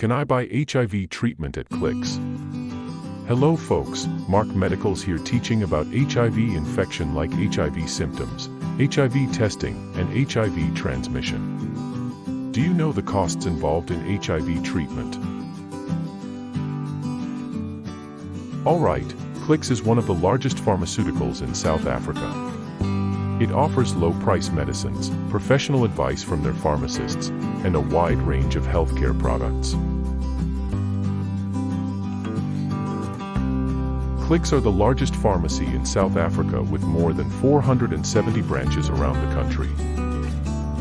Can I buy HIV treatment at Clicks? Hello folks, Mark Medicals here teaching about HIV infection like HIV symptoms, HIV testing, and HIV transmission. Do you know the costs involved in HIV treatment? Alright, Clicks is one of the largest pharmaceuticals in South Africa. It offers low-price medicines, professional advice from their pharmacists, and a wide range of healthcare products. Clicks are the largest pharmacy in South Africa with more than 470 branches around the country.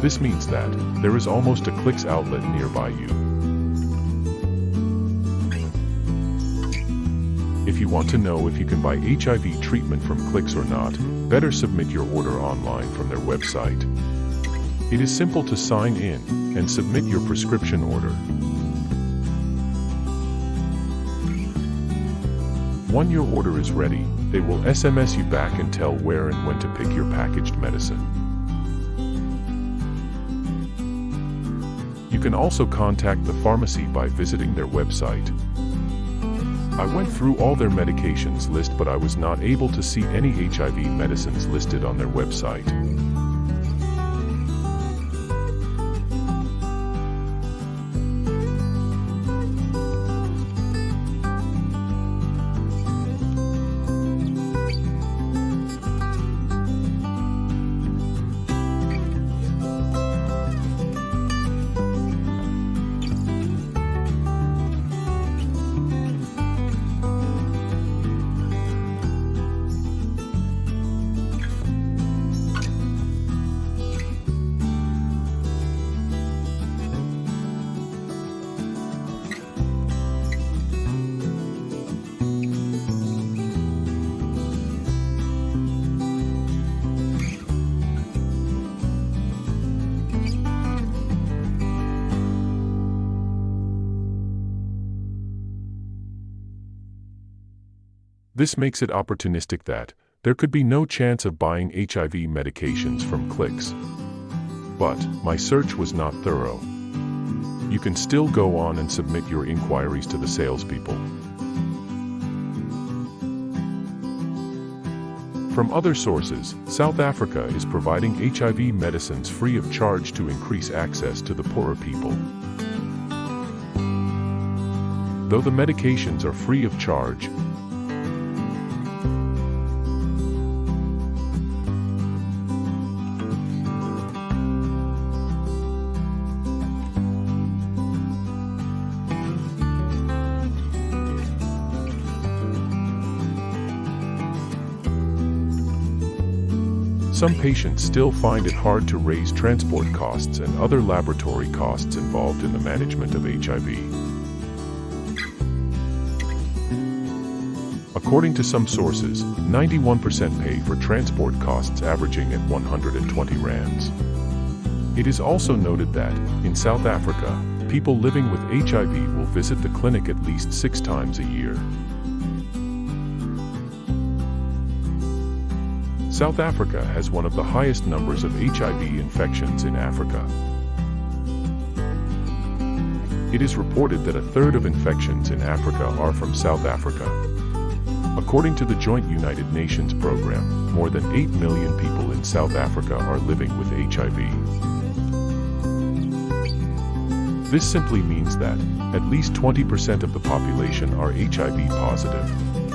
This means that there is almost a Clicks outlet nearby you. If you want to know if you can buy HIV treatment from Clicks or not, better submit your order online from their website. It is simple to sign in and submit your prescription order. When your order is ready, they will SMS you back and tell where and when to pick your packaged medicine. You can also contact the pharmacy by visiting their website. I went through all their medications list, but I was not able to see any HIV medicines listed on their website. This makes it opportunistic that there could be no chance of buying HIV medications from Clicks. But my search was not thorough. You can still go on and submit your inquiries to the salespeople. From other sources, South Africa is providing HIV medicines free of charge to increase access to the poorer people. Though the medications are free of charge, some patients still find it hard to raise transport costs and other laboratory costs involved in the management of HIV. According to some sources, 91% pay for transport costs averaging at 120 rands. It is also noted that, in South Africa, people living with HIV will visit the clinic at least 6 times a year. South Africa has one of the highest numbers of HIV infections in Africa. It is reported that a third of infections in Africa are from South Africa. According to the Joint United Nations program, more than 8 million people in South Africa are living with HIV. This simply means that at least 20% of the population are HIV positive.